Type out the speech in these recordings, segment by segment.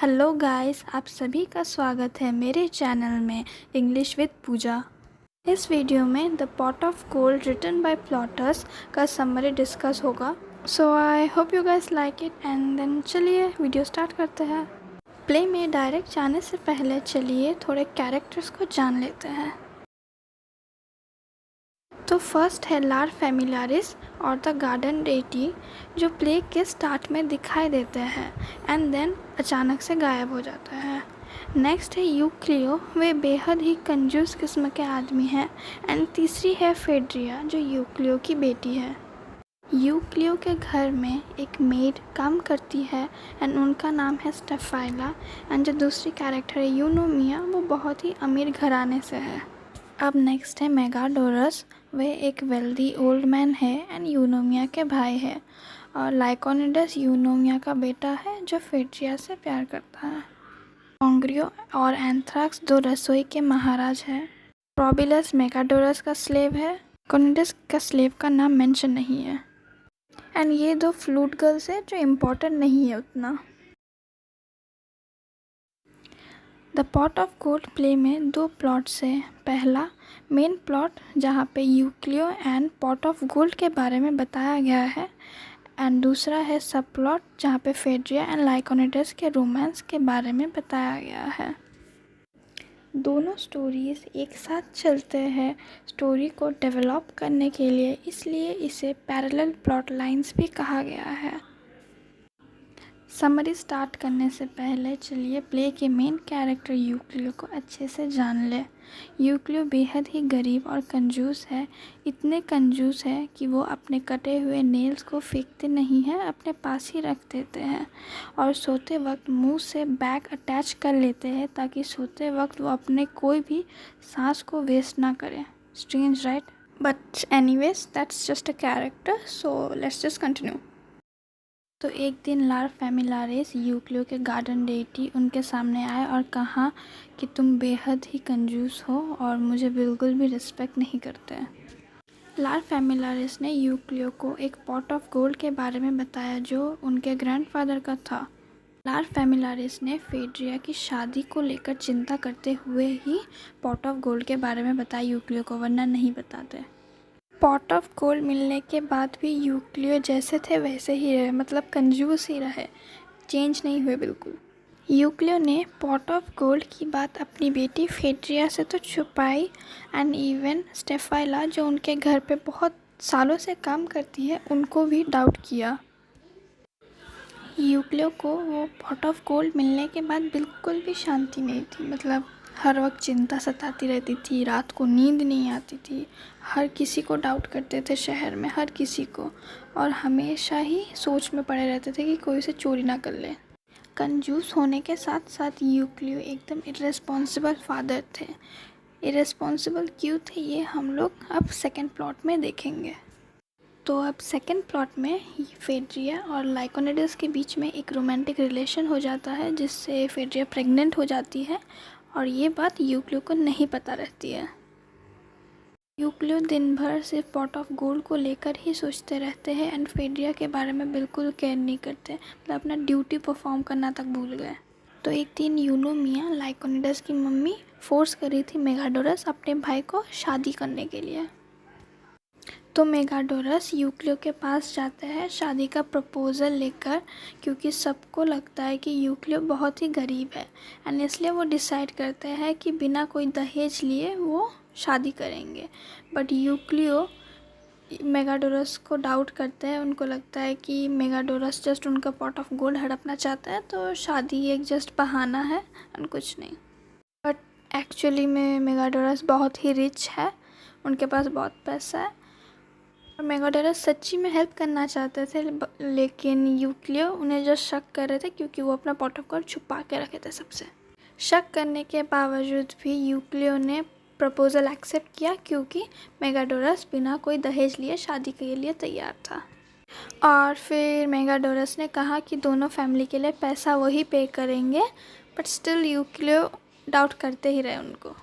Hello guys, आप सभी का स्वागत है मेरे चैनल में इंग्लिश विद पूजा। इस वीडियो में the pot of gold written by Plautus का समरी डिस्कस होगा। So I hope you guys like it and then चलिए वीडियो स्टार्ट करते हैं। प्ले में डायरेक्ट जाने से पहले चलिए थोड़े कैरेक्टर्स को जान लेते हैं। तो फर्स्ट है लार फैमिलियारिस और द गार्डन डेटी, जो प्ले के स्टार्ट में दिखाई देते हैं एंड देन अचानक से गायब हो जाते हैं। नेक्स्ट है यूक्लियो, वे बेहद ही कंजूस किस्म के आदमी हैं। एंड तीसरी है फेड्रिया, जो यूक्लियो की बेटी है। यूक्लियो के घर में एक मेड काम करती है एंड उनका नाम है स्टेफाइला। एंड जो दूसरी कैरेक्टर है यूनोमिया, वो बहुत ही अमीर घराने से है। अब नेक्स्ट है मेगाडोरस, वे एक वेल्दी ओल्ड मैन है एंड यूनोमिया के भाई है। और लाइकोनिडस यूनोमिया का बेटा है जो फेड्रिया से प्यार करता है। कॉन्ग्रियो और एंथ्राक्स दो रसोई के महाराज हैं। प्रोबिलस मेगाडोरस का स्लेव है। कोनिडस का स्लेव का नाम मेंशन नहीं है। एंड ये दो फ्लूट गर्ल्स है जो इम्पोर्टेंट नहीं है उतना। The pot of gold play में दो प्लॉट्स हैं। पहला मेन प्लॉट जहाँ पे यूक्लियो एंड पॉट ऑफ गोल्ड के बारे में बताया गया है एंड दूसरा है सब प्लॉट जहाँ पे फेड्रिया एंड लाइकोनिडस के रोमांस के बारे में बताया गया है। दोनों स्टोरीज एक साथ चलते हैं स्टोरी को डेवलप करने के लिए, इसलिए इसे पैरेलल प्लॉट लाइंस भी कहा गया है। समरी स्टार्ट करने से पहले चलिए प्ले के मेन कैरेक्टर यूक्लियो को अच्छे से जान ले। यूक्लियो बेहद ही गरीब और कंजूस है। इतने कंजूस है कि वो अपने कटे हुए नेल्स को फेंकते नहीं हैं, अपने पास ही रख देते हैं और सोते वक्त मुंह से बैग अटैच कर लेते हैं ताकि सोते वक्त वो अपने कोई भी सांस को वेस्ट ना करें। Strange right, but anyways that's just a character, so let's just continue. तो एक दिन लार फैमिलियारिस यूक्लियो के गार्डन डेटी उनके सामने आए और कहा कि तुम बेहद ही कंजूस हो और मुझे बिल्कुल भी रिस्पेक्ट नहीं करते। लार फैमिलियारिस ने यूक्लियो को एक पॉट ऑफ गोल्ड के बारे में बताया जो उनके ग्रैंडफादर का था। लार फैमिलियारिस ने फेड्रिया की शादी को लेकर चिंता करते हुए ही पॉट ऑफ गोल्ड के बारे में बताया यूक्लियो को, वरना नहीं बताते। पॉट ऑफ गोल्ड मिलने के बाद भी यूक्लियो जैसे थे वैसे ही रहे, मतलब कंजूस ही रहे, चेंज नहीं हुए बिल्कुल। यूक्लियो ने पॉट ऑफ गोल्ड की बात अपनी बेटी फेड्रिया से तो छुपाई एंड इवन स्टेफाइला, जो उनके घर पे बहुत सालों से काम करती है, उनको भी डाउट किया। यूक्लियो को वो पॉट ऑफ गोल्ड मिलने के बाद बिल्कुल भी शांति नहीं थी, मतलब हर वक्त चिंता सताती रहती थी, रात को नींद नहीं आती थी, हर किसी को डाउट करते थे शहर में, हर किसी को, और हमेशा ही सोच में पड़े रहते थे कि कोई उसे चोरी ना कर ले। कंजूस होने के साथ साथ यूक्लियो एकदम इर्रेस्पॉन्सिबल फादर थे। इर्रेस्पॉन्सिबल क्यों थे ये हम लोग अब सेकेंड प्लॉट में देखेंगे। तो अब सेकेंड प्लॉट में फेड्रिया और लाइकोनिडस के बीच में एक रोमांटिक रिलेशन हो जाता है जिससे फेड्रिया प्रेग्नेंट हो जाती है और ये बात यूक्लियो को नहीं पता रहती है। यूक्लियो दिन भर सिर्फ पॉट ऑफ गोल्ड को लेकर ही सोचते रहते हैं एंड फेड्रिया के बारे में बिल्कुल केयर नहीं करते, मतलब अपना ड्यूटी परफॉर्म करना तक भूल गए। तो एक दिन यूनोमिया, लाइकोनिडस की मम्मी, फोर्स करी थी मेगाडोरस अपने भाई को शादी करने के लिए। तो मेगाडोरस यूक्लियो के पास जाते हैं शादी का प्रपोज़ल लेकर, क्योंकि सबको लगता है कि यूक्लियो बहुत ही गरीब है एंड इसलिए वो डिसाइड करते हैं कि बिना कोई दहेज लिए वो शादी करेंगे। बट यूक्लियो मेगाडोरस को डाउट करते हैं, उनको लगता है कि मेगाडोरस जस्ट उनका पॉट ऑफ गोल्ड हड़पना चाहता है, तो शादी एक जस्ट बहाना है एंड कुछ नहीं। बट एक्चुअली में मेगाडोरस बहुत ही रिच है, उनके पास बहुत पैसा है और मेगाडोरस सच्ची में हेल्प करना चाहते थे, लेकिन यूक्लियो उन्हें जो शक कर रहे थे क्योंकि वो अपना पॉट ऑफ गोल्ड छुपा के रखे थे सबसे। शक करने के बावजूद भी यूक्लियो ने प्रपोज़ल एक्सेप्ट किया क्योंकि मेगाडोरस बिना कोई दहेज लिए शादी के लिए तैयार था। और फिर मेगाडोरस ने कहा कि दोनों फैमिली के लिए पैसा वही पे करेंगे, बट स्टिल यूक्लियो डाउट करते ही रहे उनको।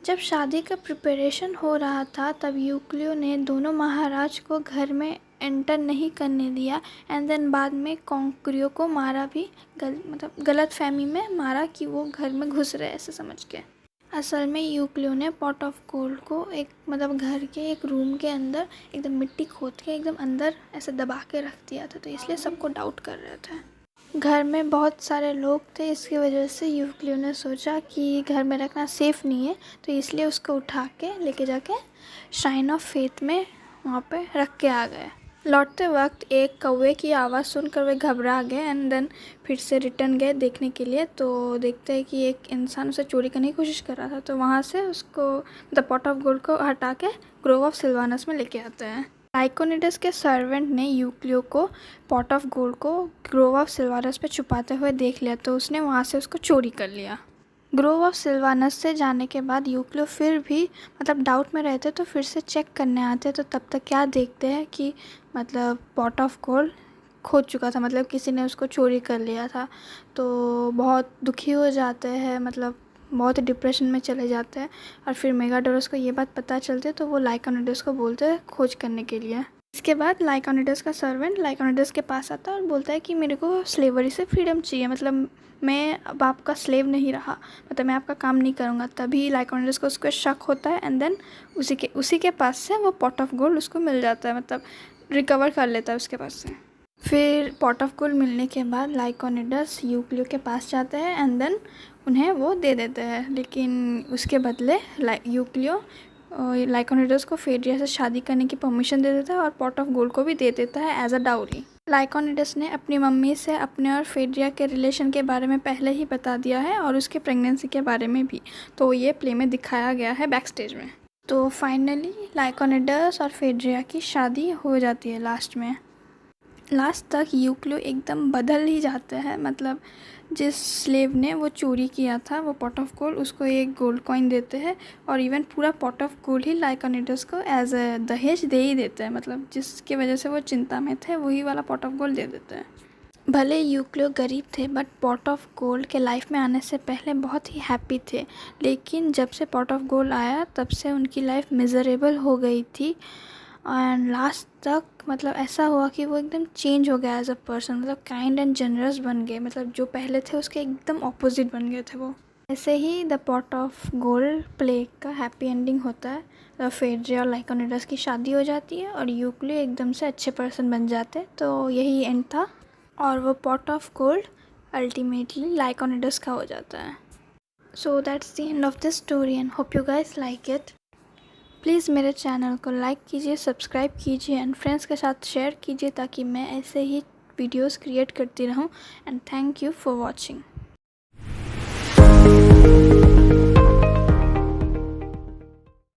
जब शादी का प्रिपरेशन हो रहा था तब यूक्लियो ने दोनों महाराज को घर में एंटर नहीं करने दिया। एंड देन बाद में कॉन्क्रियो को मारा भी, मतलब गलत फहमी में मारा कि वो घर में घुस रहे ऐसे समझ के। असल में यूक्लियो ने पॉट ऑफ गोल्ड को एक मतलब घर के एक रूम के अंदर एकदम मिट्टी खोद के एकदम अंदर ऐसे दबा के रख दिया था, तो इसलिए सबको डाउट कर रहे थे। घर में बहुत सारे लोग थे, इसकी वजह से यूक्लियो ने सोचा कि घर में रखना सेफ़ नहीं है, तो इसलिए उसको उठा के लेके जाके श्राइन ऑफ फेथ में वहाँ पे रख के आ गए। लौटते वक्त एक कौवे की आवाज़ सुनकर वे घबरा गए एंड देन फिर से रिटर्न गए देखने के लिए। तो देखते हैं कि एक इंसान उसे चोरी करने की कोशिश कर रहा था, तो वहाँ से उसको द पॉट ऑफ गोल्ड को हटा के ग्रोव ऑफ सिल्वानस में लेके आते हैं। लाइकोनिडस के सर्वेंट ने यूक्लियो को पॉट ऑफ गोल्ड को ग्रोव ऑफ सिल्वानस पे छुपाते हुए देख लिया, तो उसने वहाँ से उसको चोरी कर लिया। ग्रोव ऑफ सिल्वानस से जाने के बाद यूक्लियो फिर भी मतलब डाउट में रहते, तो फिर से चेक करने आते, तो तब तक क्या देखते हैं कि मतलब पॉट ऑफ गोल्ड खो चुका था, मतलब किसी ने उसको चोरी कर लिया था। तो बहुत दुखी हो जाते हैं, मतलब बहुत डिप्रेशन में चले जाते हैं। और फिर मेगाडोरस को ये बात पता चलती है, तो वो लाइकोनिडस को बोलते हैं खोज करने के लिए। इसके बाद लाइकोनिडस का सर्वेंट लाइकोनिडस के पास आता है और बोलता है कि मेरे को स्लेवरी से फ्रीडम चाहिए, मतलब मैं अब आपका स्लेव नहीं रहा, मतलब मैं आपका काम नहीं करूँगा। तभी लाइकोनिडस को उसको शक होता है एंड देन उसी के पास से वो पॉट ऑफ गोल्ड उसको मिल जाता है, मतलब रिकवर कर लेता है उसके पास से। फिर पॉट ऑफ गोल्ड मिलने के बाद लाइकोनिडस यूक्लियो के पास जाते हैं एंड देन उन्हें वो दे देते हैं, लेकिन उसके बदले यूक्लियो लाइकोनिडस को फेड्रिया से शादी करने की परमिशन दे देता है और पॉट ऑफ गोल्ड को भी दे देता है एज अ डाउरी। लाइकोनिडस ने अपनी मम्मी से अपने और फेड्रिया के रिलेशन के बारे में पहले ही बता दिया है और उसके प्रेगनेंसी के बारे में भी, तो ये प्ले में दिखाया गया है बैक स्टेज में। तो फाइनली लाइकोनिडस और फेड्रिया की शादी हो जाती है लास्ट तक यूक्लियो एकदम बदल ही जाते हैं, मतलब जिस स्लेव ने वो चोरी किया था वो पॉट ऑफ गोल्ड, उसको एक गोल्ड कॉइन देते हैं और इवन पूरा पॉट ऑफ गोल्ड ही लाइकोनिडस को एज अ दहेज दे ही देते हैं, मतलब जिसकी वजह से वो चिंता में थे वही वाला पॉट ऑफ गोल्ड दे देते हैं। भले यूक्लियो गरीब थे बट पॉट ऑफ गोल्ड के लाइफ में आने से पहले बहुत ही हैप्पी थे, लेकिन जब से पॉट ऑफ गोल्ड आया तब से उनकी लाइफ मिजरेबल हो गई थी। एंड लास्ट तक मतलब ऐसा हुआ कि वो एकदम चेंज हो गया एज अ पर्सन, मतलब काइंड एंड जनरस बन गए, मतलब जो पहले थे उसके एकदम ऑपोजिट बन गए थे वो। ऐसे ही the pot of gold play का हैप्पी एंडिंग होता है। फेड्रिया और लाइकोनिडस की शादी हो जाती है और यूक्लियो एकदम से अच्छे पर्सन बन जाते, तो यही एंड था और वो पॉट ऑफ गोल्ड अल्टीमेटली लाइकोनिडस का हो जाता है। So that's the end of this story and hope you guys like it. Please मेरे चैनल को लाइक कीजिए, सब्सक्राइब कीजिए एंड फ्रेंड्स के साथ शेयर कीजिए ताकि मैं ऐसे ही वीडियोस क्रिएट करती रहूं। And thank you for watching.